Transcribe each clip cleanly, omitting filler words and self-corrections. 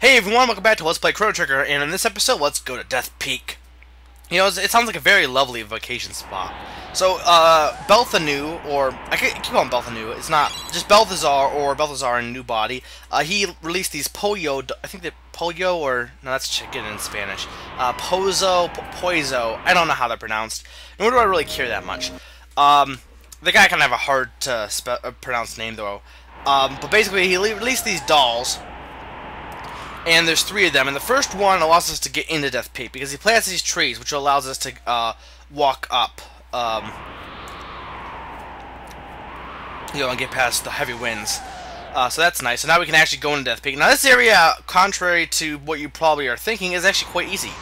Hey everyone, welcome back to Let's Play Chrono Trigger, and in this episode, let's go to Death Peak. You know, it sounds like a very lovely vacation spot. So, Belthanu, or I keep calling him Belthanu, it's not, just Balthazar, or Balthazar in New Body, he released these Pollo, I think they're Pollo, or, no, that's chicken in Spanish, Poizo, I don't know how they're pronounced, nor do I really care that much. The guy kind of have a hard to pronounce name, though. But basically, he released these dolls, and there's 3 of them, and the first one allows us to get into Death Peak, because he plants these trees, which allows us to walk up, you know, and get past the heavy winds. So that's nice. So now we can actually go into Death Peak. Now this area, contrary to what you probably are thinking, is actually quite easy.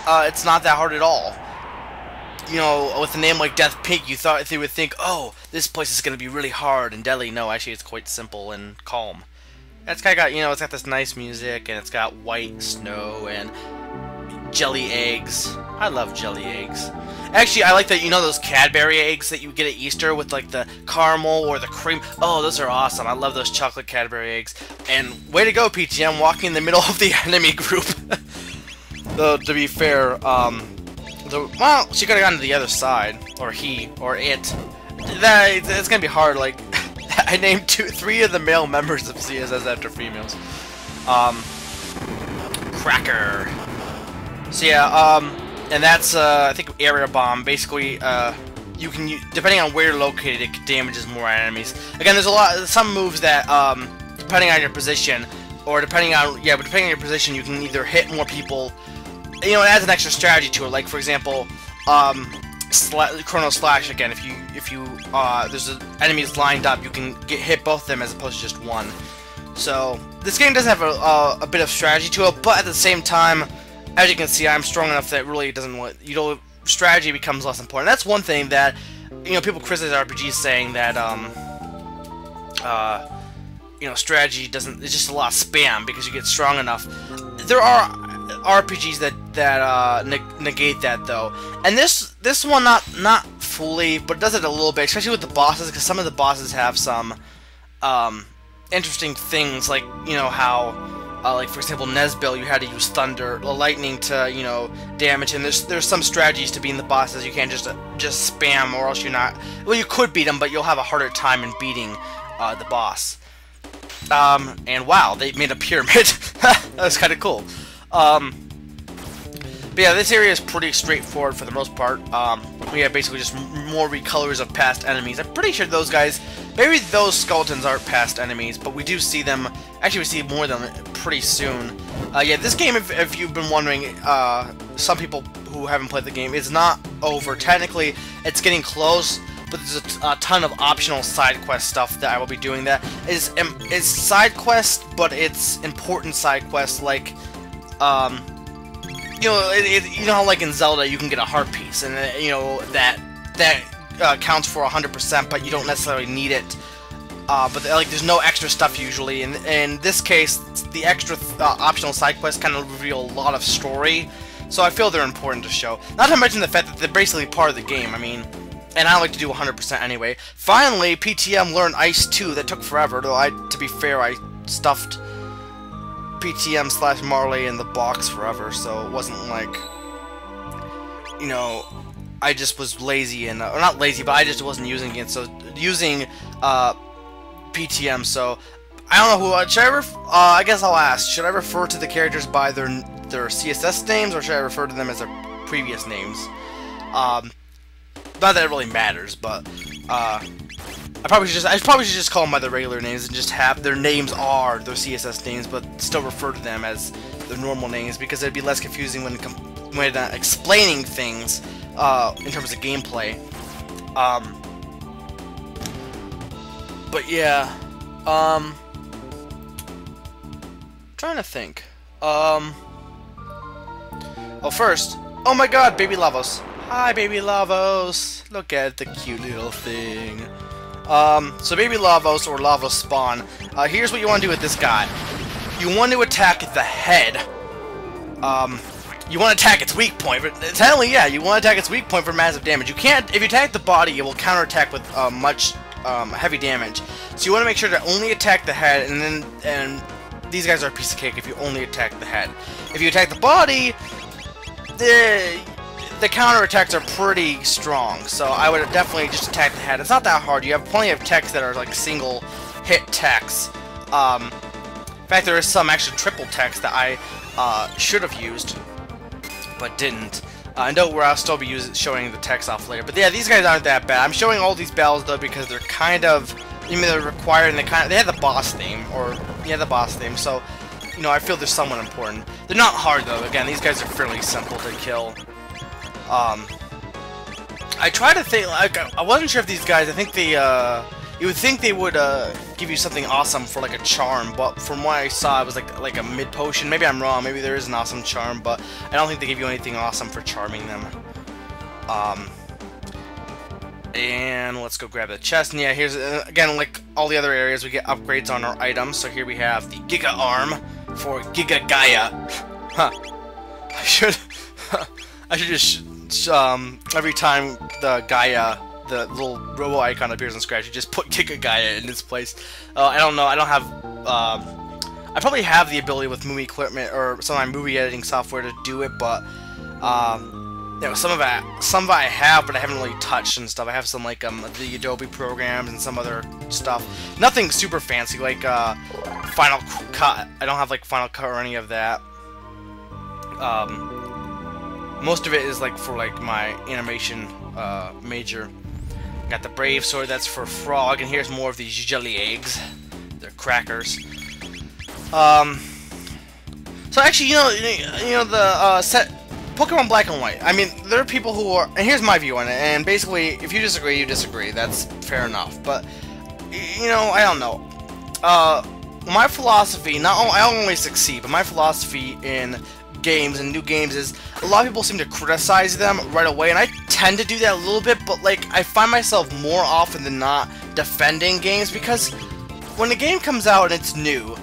It's not that hard at all. You know, with a name like Death Peak, you would think, oh, this place is going to be really hard and deadly. No, actually it's quite simple and calm. It's kind of got, you know, it's got this nice music, and it's got white snow and jelly eggs. I love jelly eggs. Actually, I like that, you know, those Cadbury eggs that you get at Easter with, like, the caramel or the cream. Oh, those are awesome. I love those chocolate Cadbury eggs. And way to go, PTM, walking in the middle of the enemy group. Though, to be fair, well, she could have gone to the other side, or he, or it. It's gonna be hard, like... I named 3 of the male members of CSS after females. Cracker. So yeah, and that's I think area bomb. Basically, you can depending on where you're located, it damages more enemies. Again, there's some moves that depending on your position, or depending on your position, you can either hit more people. You know, it adds an extra strategy to it. Like for example, Chrono Slash again. If you there's enemies lined up, you can hit both of them as opposed to just one. So this game does have a bit of strategy to it, but at the same time, as you can see, I'm strong enough that it really doesn't. You know, strategy becomes less important. That's one thing that people criticize RPGs, saying that strategy doesn't. It's just a lot of spam because you get strong enough. There are RPGs that negate that though, and this one not fully, but does it a little bit, especially with the bosses, because some of the bosses have some interesting things, like how like for example Nesbill, you had to use thunder, lightning to damage him. There's some strategies to beating the bosses. You can't just spam, or else you're not. Well, you could beat them, but you'll have a harder time in beating the boss. And wow, they made a pyramid. That was kind of cool. But yeah, this area is pretty straightforward for the most part. We have basically just more recolors of past enemies. I'm pretty sure those guys, maybe those skeletons aren't past enemies, but we do see them. Actually, we see more of them pretty soon. Yeah, this game, if you've been wondering, some people who haven't played the game, is not over. Technically, it's getting close, but there's a ton of optional side quest stuff that I will be doing. That is side quest, but it's important side quests, like you know how like in Zelda you can get a heart piece, and that counts for 100%, but you don't necessarily need it. But like there's no extra stuff usually. In this case, the extra optional side quests kind of reveal a lot of story, so I feel they're important to show. Not to mention the fact that they're basically part of the game. I mean, and I like to do 100% anyway. Finally, PTM learned Ice 2. That took forever, though. To be fair, I stuffed PTM/Marley in the box forever, so it wasn't like, I just was lazy and, or not lazy, but I just wasn't using it, so using, PTM, so, I don't know who, should I I guess I'll ask, should I refer to the characters by their CSS names, or should I refer to them as their previous names? Not that it really matters, but, I probably should just call them by their regular names and just have their names are their CSS names, but still refer to them as their normal names, because it'd be less confusing when explaining things in terms of gameplay. But yeah, trying to think. Well, first, oh my God, Baby Lavos! Hi, Baby Lavos! Look at the cute little thing. So Baby Lavos, or Lavos spawn, here's what you want to do with this guy. You want to attack the head. You want to attack its weak point, but technically, yeah, you want to attack its weak point for massive damage. You can't, if you attack the body, it will counterattack with, much, heavy damage. So you want to make sure to only attack the head, and these guys are a piece of cake if you only attack the head. If you attack the body, the counter attacks are pretty strong, so I would definitely just attack the head. It's not that hard. You have plenty of techs that are like single hit techs. In fact, there is some actually triple techs that I should have used, but didn't. And don't worry, I'll still be showing the techs off later. But yeah, these guys aren't that bad. I'm showing all these battles though because they're kind of, I mean, they're required and they have the boss theme, or yeah, the boss theme. So, you know, I feel they're somewhat important. They're not hard though. Again, these guys are fairly simple to kill. I try to think, like, I wasn't sure if these guys, I think they, you would think they would give you something awesome for like a charm, but from what I saw, it was like a mid potion. Maybe I'm wrong. Maybe there is an awesome charm, but I don't think they give you anything awesome for charming them. And let's go grab the chest. And yeah, here's again, like all the other areas, we get upgrades on our items. So here we have the Giga Arm for Giga Gaia. Huh. I should just every time the Gaia, the little robo icon appears on Scratch, you just put Giga Gaia in its place. I don't know. I don't have. I probably have the ability with movie equipment or some of my movie editing software to do it, but you know, some of it I have, but I haven't really touched and stuff. I have some like the Adobe programs and some other stuff. Nothing super fancy like Final Cut. I don't have like Final Cut or any of that. Most of it is like for like my animation major. Got the Brave Sword, that's for Frog, and here's more of these jelly eggs. They're crackers. So actually, you know the set Pokemon Black and White. I mean, there are people who are, and here's my view on it. And basically, if you disagree, you disagree. That's fair enough. But you know, I don't know. My philosophy, I don't always succeed, but my philosophy in games and new games is a lot of people seem to criticize them right away, and I tend to do that a little bit, but like I find myself more often than not defending games because when a game comes out and it's new,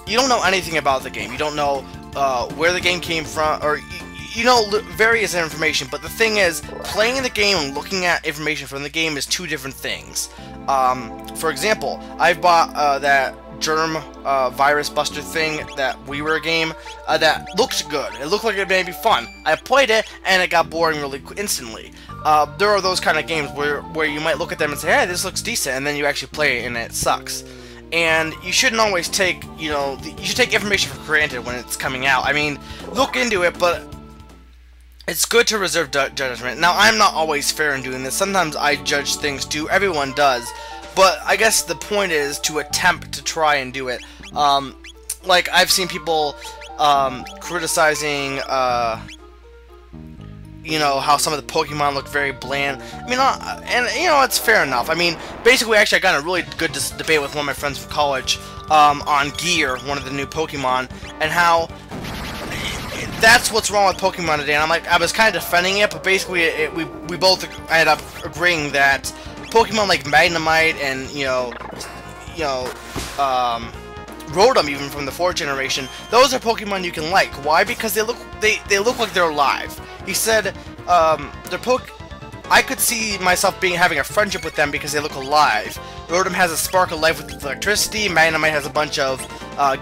you don't know anything about the game. You don't know where the game came from, or you know various information, but the thing is, playing the game and looking at information from the game is two different things. For example, I bought that Germ Virus Buster thing, that WiiWare game, that looked good. It looked like it may be fun. I played it, and it got boring really instantly. There are those kind of games where you might look at them and say, hey, this looks decent, and then you actually play it, and it sucks. And you shouldn't always take, you know, you should take information for granted when it's coming out. I mean, look into it, but it's good to reserve judgment. Now, I'm not always fair in doing this. Sometimes I judge things too. Everyone does. But I guess the point is to attempt to try and do it. Like, I've seen people criticizing, you know, how some of the Pokemon look very bland. I mean, and, you know, it's fair enough. I mean, basically, actually, I got in a really good debate with one of my friends from college on Gear, one of the new Pokemon, and how that's what's wrong with Pokemon today. And I'm like, I was kind of defending it, but basically, we both ended up agreeing that Pokemon like Magnemite and Rotom, even from the 4th generation, those are Pokemon you can like. Why? Because they look like they're alive. He said I could see myself having a friendship with them because they look alive. Rotom has a spark of life with electricity. Magnemite has a bunch of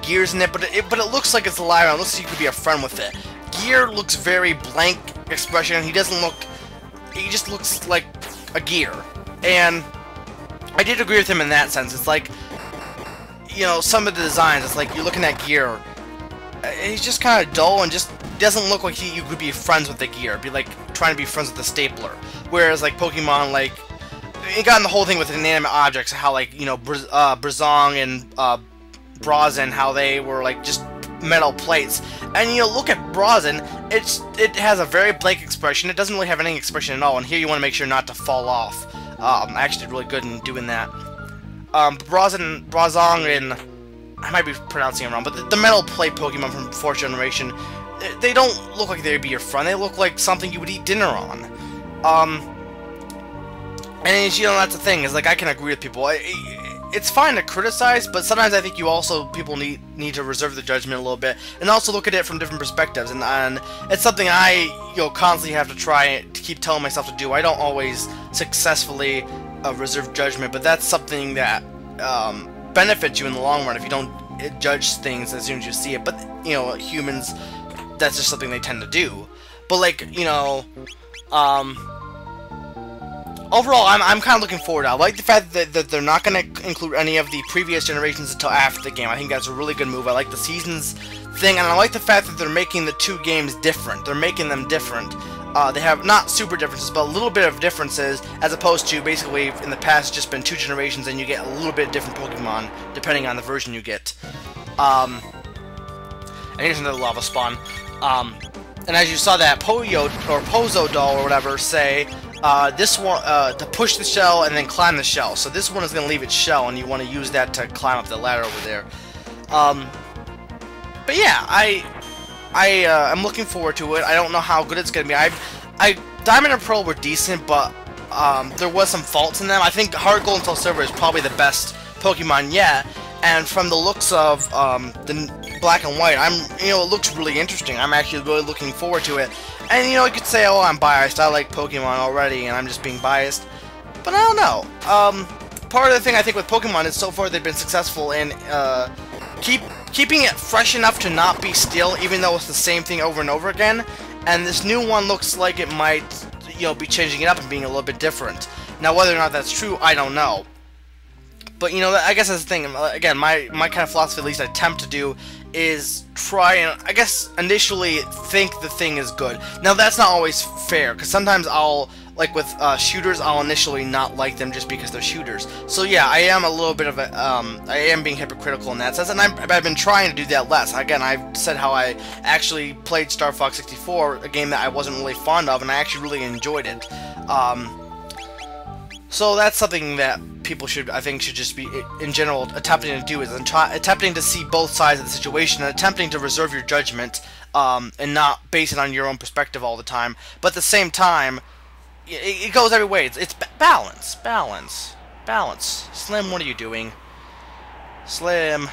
gears in it, but it looks like it's alive. And it looks like you could be a friend with it. Gear looks very blank expression. He just looks like a gear. And I did agree with him in that sense. It's like, you know, some of the designs, it's like you're looking at Gear, he's just kind of dull and just doesn't look like you could be friends with the Gear. It'd be like trying to be friends with the Stapler. Whereas like Pokemon, like, it got in the whole thing with inanimate objects, how like, you know, Brazong and Brazen, how they were like just metal plates. And you know, look at Brazen, it has a very blank expression. It doesn't really have any expression at all, and here you want to make sure not to fall off. I actually did really good in doing that. Brazong, and I might be pronouncing it wrong, but the metal plate Pokemon from 4th generation, they don't look like they'd be your friend. They look like something you would eat dinner on. And you know, that's the thing, is like, I can agree with people. It's fine to criticize, but sometimes I think people need to reserve the judgment a little bit, and also look at it from different perspectives. And it's something I constantly have to try to keep telling myself to do. I don't always successfully reserve judgment, but that's something that benefits you in the long run if you don't judge things as soon as you see it. But you know, humans, that's just something they tend to do. But like, you know, overall, I'm kind of looking forward. I like the fact that they're not going to include any of the previous generations until after the game. I think that's a really good move. I like the seasons thing, and I like the fact that they're making the two games different. They're making them different. They have not super differences, but a little bit of differences, as opposed to basically in the past it's just been 2 generations and you get a little bit different Pokemon depending on the version you get. And here's another lava spawn. And as you saw that Pozo doll or whatever say, this one to push the shell and then climb the shell. So this one is going to leave its shell, and you want to use that to climb up the ladder over there. But yeah, I'm looking forward to it. I don't know how good it's going to be. Diamond and Pearl were decent, but there was some faults in them. I think Heart Gold and Soul Silver is probably the best Pokemon yet. And from the looks of the Black and White, it looks really interesting. I'm actually really looking forward to it. And you could say, oh, I'm biased. I like Pokemon already, and I'm just being biased. But I don't know. Part of the thing I think with Pokemon is so far they've been successful in keeping it fresh enough to not be stale, even though it's the same thing over and over again. And this new one looks like it might, be changing it up and being a little bit different. Now, whether or not that's true, I don't know. But, I guess that's the thing. Again, my kind of philosophy, at least I attempt to do, is try and, I guess, initially think the thing is good. Now, that's not always fair, because sometimes I'll, like with shooters, I'll initially not like them just because they're shooters. So, yeah, I am a little bit of a, I am being hypocritical in that sense, and I've been trying to do that less. Again, I've said how I actually played Star Fox 64, a game that I wasn't really fond of, and I actually really enjoyed it. So that's something that people should just be, in general, attempting to do, is attempting to see both sides of the situation and attempting to reserve your judgment and not base it on your own perspective all the time. But at the same time, it goes every way. It's balance. Slim, what are you doing? Slim,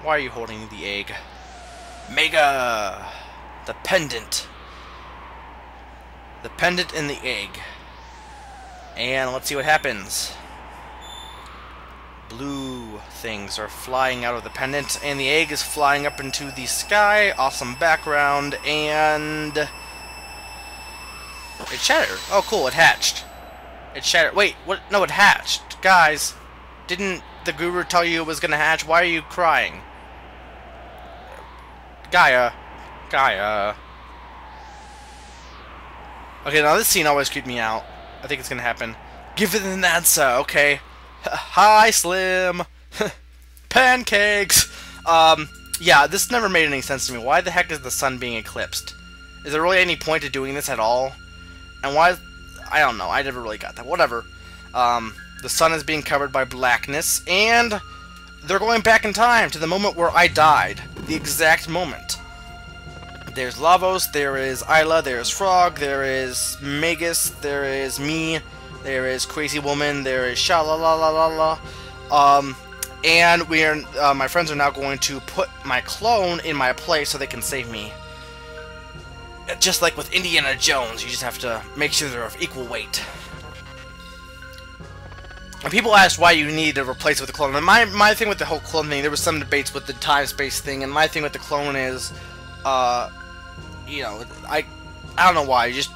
why are you holding the egg? Mega! The pendant. The pendant and the egg. And let's see what happens. Blue things are flying out of the pendant, and the egg is flying up into the sky. Awesome background, and it shattered. Oh, cool! It hatched. It shattered. Wait, what? No, it hatched, guys. Didn't the guru tell you it was gonna hatch? Why are you crying, Gaia? Okay, now this scene always creeped me out. I think it's gonna happen. Give it an answer, okay? Hi, Slim. Pancakes. Yeah, this never made any sense to me. Why the heck is the sun being eclipsed? Is there really any point to doing this at all? And why? I don't know. I never really got that. Whatever. The sun is being covered by blackness, and they're going back in time to the moment where I died. The exact moment. There's Lavos, there is Isla, there's Frog, there is Magus, there is me, there is Crazy Woman, there is Sha-la-la-la-la-la. And we are, my friends are now going to put my clone in my place so they can save me. Just like with Indiana Jones, you just have to make sure they're of equal weight. And people asked why you need to replace it with a clone. And my thing with the whole clone thing, there was some debates with the time-space thing, and my thing with the clone is, I don't know why, just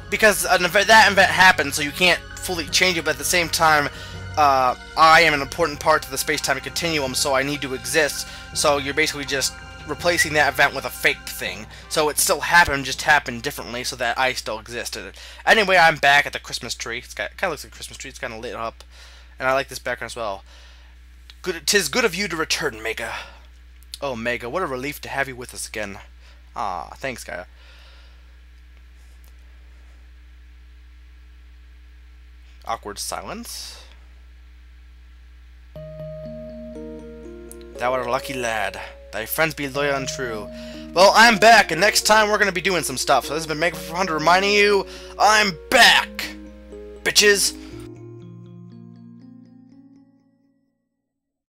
because that event happened, so you can't fully change it, but at the same time, I am an important part to the space-time continuum, so I need to exist, so you're basically just replacing that event with a fake thing. So it still happened, just happened differently, so that I still existed. Anyway, I'm back at the Christmas tree. It kind of looks like a Christmas tree, it's kind of lit up, and I like this background as well. Tis good of you to return, Mega. Oh, Mega, what a relief to have you with us again. Ah, thanks, Gaia. Awkward silence. Thou art a lucky lad. Thy friends be loyal and true. Well, I'm back, and next time we're gonna be doing some stuff. So this has been Mega400 reminding you, I'm back, bitches.